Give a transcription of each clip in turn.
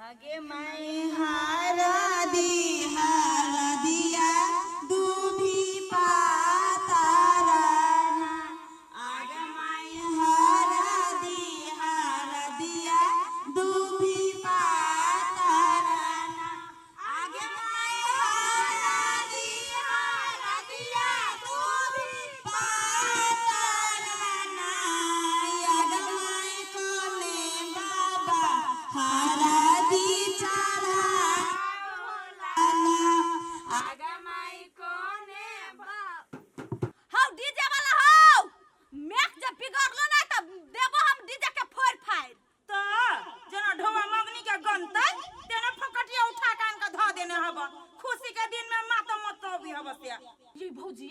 आगे मैं हारा दिया दूभी पातारा आगे मैं हारा दिया दूभी पातारा आगे मैं हारा दिया दूभी पातारा आगे मैं कोने बाबा हारा ये भौजी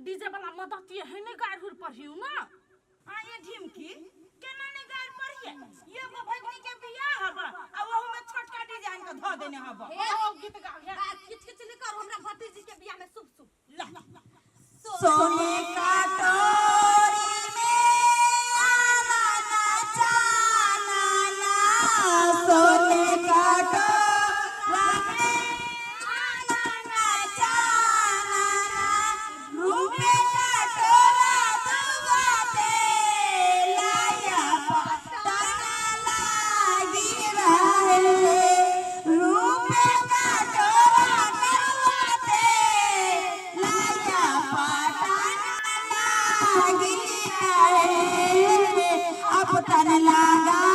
डीजे वाला मदद ये है ने गाड़ पढ़ियो ना हां ये ढिमकी केना ने गाड़ पढ़िए ये वो भगनी के बियाह हबा आ ओहु में छोटका डिजाइन के ध देने हबा हे हो गीत गाओ हे किछ नहीं करो हमरा भतीजी के बियाह में शुभ शुभ सोने का टोरी में आना ना जाना ना सोने का टोरा में आना ना जाना ना रूपे का टोरा दुबाते लाया पटाना लागी रहे रूपे का टोरा दुबाते लाया अब तन लगाओ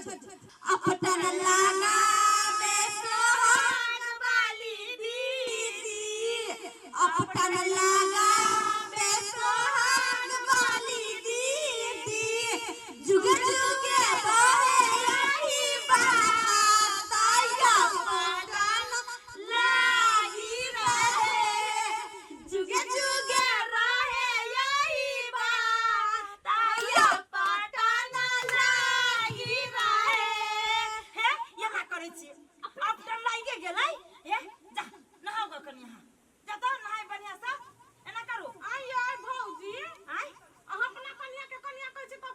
अपटन लगा बेसोहाग वाली दीदी अपटन लगा बेसोहाग वाली दीदी जुग जुगे रहे यही बात आया पटन लागी रहे जुग जुगे रहे यही बात आया पटन लागी रहे हे ये का करे छी अब टन लागे गेलै हे जा नहाओ ग कनी हां जा तो नहाय बढ़िया से एना करू आई भौजी आय अहाँ अपना कन्या के कन्या कहै छी त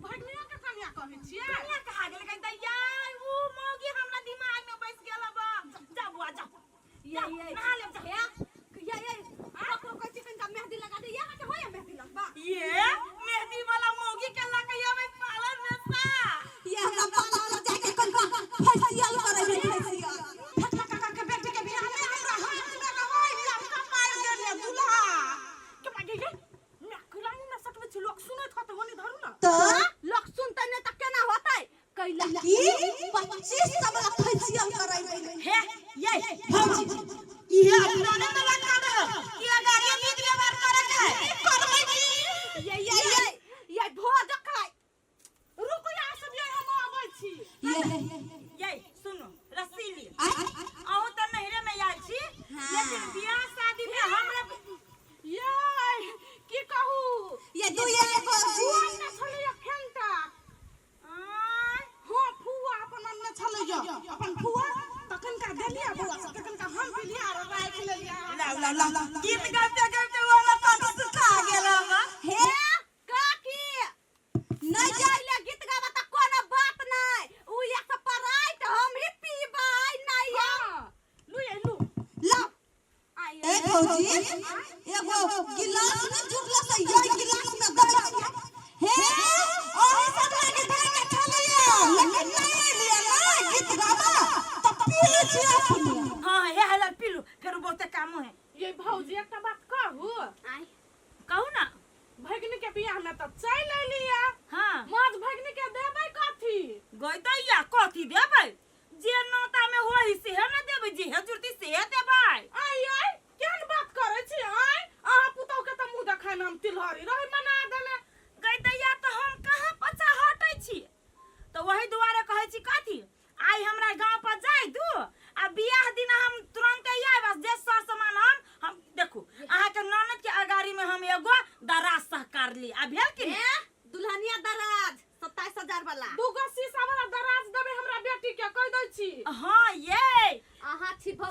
भगनिया के कन्या कहै छियै कन्या कहा गेल कहि दैया ऊ मौगी हमरा दिमाग में बैस गेल बा जा बुआ जा ये नहा ले जा ये आपको कहै छी कनका मेहंदी लगा दे यहाँ के होय मेहंदी लगबा ये मेहंदी वाला मौगी के लकैया में पालन में सा ये हमरा पालन में जाके कनका फेशियल करे फेशियल फटका काका के बेटी के बियाह में हमरा हाथ में लगाई लमका मार देले दूल्हा के बागे ये नकुलानी में सकबे छी लोग सुनत होत होनी धरू ना तो लोग सुनते ने त केना होतै कैला की 25 वाला फेशियल करे हे ये भौजी ये अपने में लगा दे कि अगर ये नींद व्यवहार करे है करबै की ये भोज खाय रुको यहाँ से भी हम आबै छी ये सुनो रसीली आहू त नहरे में आइल छी लेकिन बियाह शादी में हमरा ये की कहू ये दू ये भौजी ना छले फेंटा हो फुआ अपन अन्ने छले अपन फुआ तखन का देलिया बुआ से तखन का हम पिलिया और राख लेलिया ला गीत गाते गाते वो ना कंठ सुखा गेल बा हे काकी नहीं जाइले गीत गावा त कोनो बात नहीं उ एक से पराइत हम ही पीबै नहीं लू ला आई ए भौजी एगो गिलास में जुगला से ये गिलास में दे हे ओही सब लगे धरे चलिए लेकिन नहीं लिया ना गीत गावा तो पी लीजिए अपनी हां हे हला पीलू फेर बहुते काम है ये भौजी एक बात कहू कहू ना भगनी के बियाह में त चल लिया हां माज भगनी के देबै कथी गइदैया कथी देबै जे नोता में होई से न देबै जे हजुरती से देबै आई केन बात करे छी आई अहाँ पुतौ के त मुंह देखाय में हम तिलहरी रही मना देने गइदैया त हम कहां पछा हटै छी त वही दुआरे कहै छी कथी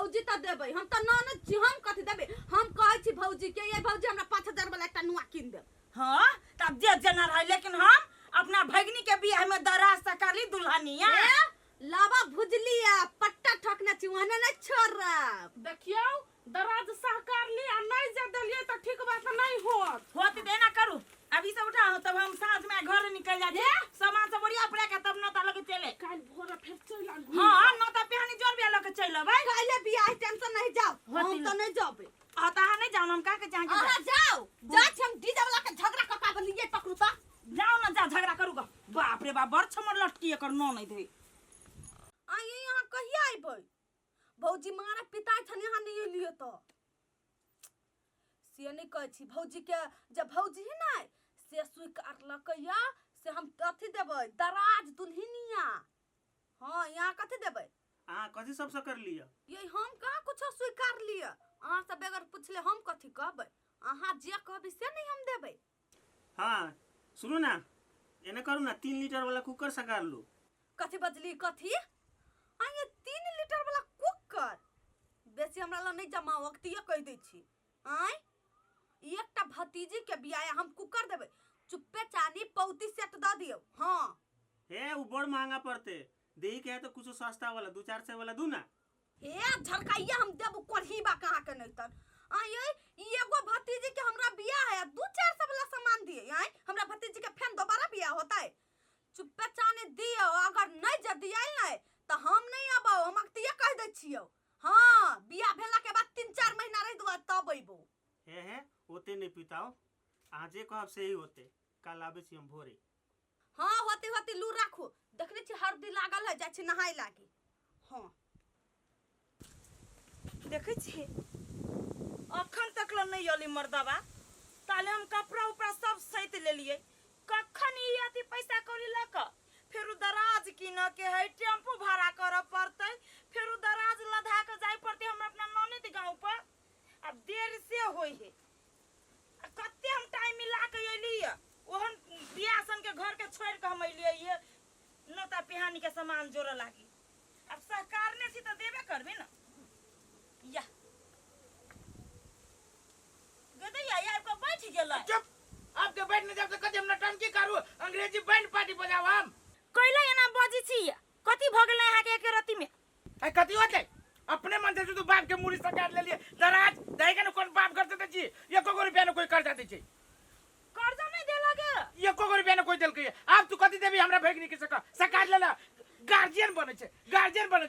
भौजी त देबै हम त ननद छी हम कथि देबै हम कहै छी भौजी के ये भौजी हमरा 5000 वाला एकटा नुआ किन दे हां तब जे जना रह लेकिन हम अपना भगनी के बियाह में दराज सकाली दुल्हनिया लावा भुजलिया पट्टा ठोकना छी वहां न छोरा देखियो दराज सहकार ली आ नहीं जे देलिए त ठीक बात नहीं होत देना करू अभी से उठा तब हम साँझ में घर निकल जाए सामान सब बढ़िया पड़े के तब नौता लगे चले काल भोर फिर चल हां नौता पेहानी जोर बिया लगे चल भाई काले बियाह टेंशन नहीं जाओ हम त नहीं जाबे आता नहीं जाओ हम का के जाए आहा जाओ जा हम डीजे वाला के झगड़ा कका के लिए पकड़ू त जाओ ना जा झगड़ा करू बाप रे बाप बड़ छमर लटकी कर नो नहीं दे आई यहां कहिया आइबै भौजी मारा पिता छन यहां नहीं लिए तो से नहीं कहै छी भौजी के जब भौजी ही नहीं से स्वीकार लकैया से हम कथि देबै दराज दुल्हनिया हां यहां कथि देबै हां कथि सब कर लिया ये हम कहां कुछ स्वीकार लिया अहां से बगैर पूछले हम कथि कहबै अहां जे कहबै से नहीं हम देबै हां सुनो ना एने करू ना 3 लीटर वाला कुकर सकार लो कथि बजली कथि आ ये 3 लीटर वाला कुकर बेसी हमरा ल नहीं जमा वक्तिए कह दै छी आय एकटा भतीजी के बियाह हम कुकर देबै चुप्पे चानी पौती सेट द दियो हां हे उ बड़ महंगा पड़ते देही के है तो कुछ सस्ता वाला 2-400 वाला दू ना हे झरकाइया हम देबो कोढ़ीबा कहां के नहीं तन आय एगो भतीजी के हमरा बियाह है 2-400 वाला सामान दिए आय हमरा भतीजी के फेन दोबारा बियाह होता है चुप्पे चानी दियो अगर नहीं ज दियाल नहीं त हम नहीं आबो हम अक्तिए कह दै छियो हां बियाह भेला के बाद 3-4 महीना रह दुआ तब अइबो हे होते नहीं पिताओ आजे कहब से ही होते कल आबे छी हम भोरे हां होती होती लू राखू देखने छी हरदी लागल है जाय छी नहाय लागी हां देखे छी अखन तक ल नहीं आली मर्दाबा ताले हम कपड़ा उपड़ा सब सहित ले लिए कखन ई आती पैसा कौड़ी ल क फिर दराज किन के है टेम्पो भाड़ा कर पड़ते फिर दराज लधा के जाय पड़ते हम अपना ननद गांव पर अब देर से होई है कते हम टाइम मिला के एली ओहन बियासन के घर के छोड़ के हम एलिए ये नोता पिहानी के सामान जोड़ लागी अब सरकार ने सी तो देबे करबे ना या गदैया यार को बैठ गेला चुप आपके बैठने जब से कदे हम नटंकी करू अंग्रेजी बैंड पार्टी बजाव हम कइला एना बजी छी कथि भ गेलै अहाँ के एक रति में है कथि होते अपने मन से तू बाप के मुड़ी सकार ले लिए दराज दही के कौन बाप करते थे जी 1 रुपया न कोई कर्जा दे छी कर्जा नहीं दे लगे 1 रुपया न कोई देल के आप तू कथि देबी हमरा भगनी के सकार लेला गार्जियन बने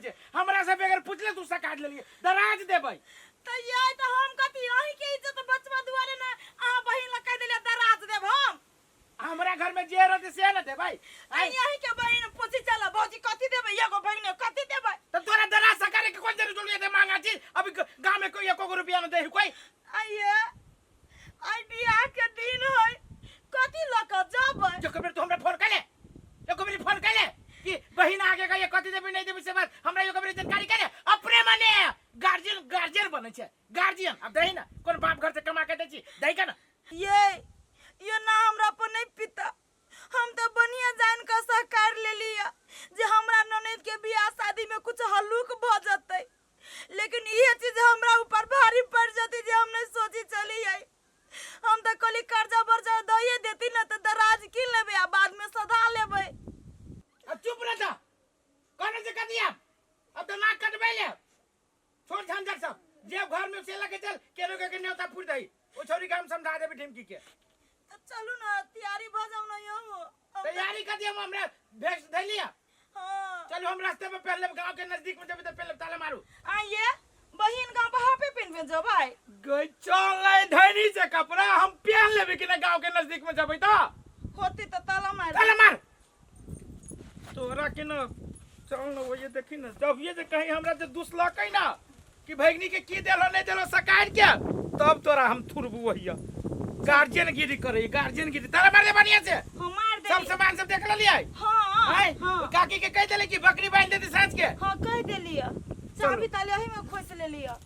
छे हमरा से बगैर पूछले तू सकार ले लिए दराज देबै त ये त हम कथि अही के इज्जत बचवा दुआरे ना आ बहिन ल कह देले दराज देब हम हमरा घर में जे रहते से न देबै अही के बहिन पूछी चला भौजी कथि देबै एगो बहिन कथि देबै तो तोरा दराज सकार के कोन जरूरत ले दे मांगा छी अभी गांव में कोई 1 रुपया न दे कोई आइए आई बियाह के दिन है कथि ल क जबै जो कबे तो हमरा फोन करे कि बहिन आगे का ये कथि देबे नहीं देबे से बात हमरा यो कबे जानकारी करे अपने माने गार्जियन बने छे गार्जियन अब दही ना कोन बाप घर से कमा के दे छी दही का ना ये ना हमरा पर नहीं पिता हम तो बनिया जान का सहकार ले लिया जे हमरा ननद के बियाह शादी में कुछ हल्लुक भ जतै लेकिन ये चीज हमरा ऊपर भारी पड़ जती जे हम नहीं सोची चली आई हम तो कली कर्जा बर्जा दइए देती ना तो दराज की लेबे आ बाद में सधा लेबे अब चुप रह जा कौन से कह दिया अब तो नाक कटबे ले छोड़ झंझट सब जे घर में से लगे चल केनो के न्योता फुट दई ओ छोरी काम समझा देबे ढिमकी के तो चलू ना तैयारी भ जाऊ ना यो तैयारी कर दिया हमरा भेज दे लिया हां चलो हम रास्ते में पहले गांव के नजदीक में जब तक पहले ताला मारू आइए बहिन गांव पर हाफे पहनबे जो भाई गई चल ले धनी से कपड़ा हम पहन लेबे कि ना गांव के नजदीक में जबै तो होती तो ताला मार तोरा के ना चल न वो ये देखी ना जब ये जे कहीं हमरा से दुसला कहीं ना कि भगनी के की देलो नहीं देलो सकार के तब तोरा हम थुरबू वहिया गार्जियन गिरी तारा मार दे बढ़िया से हमार दे सब सामान सब देख लिया हां काकी के कह देले कि बकरी बांध देती सांझ के हां कह देलिया चाबी ताले ही में खोस ले लिया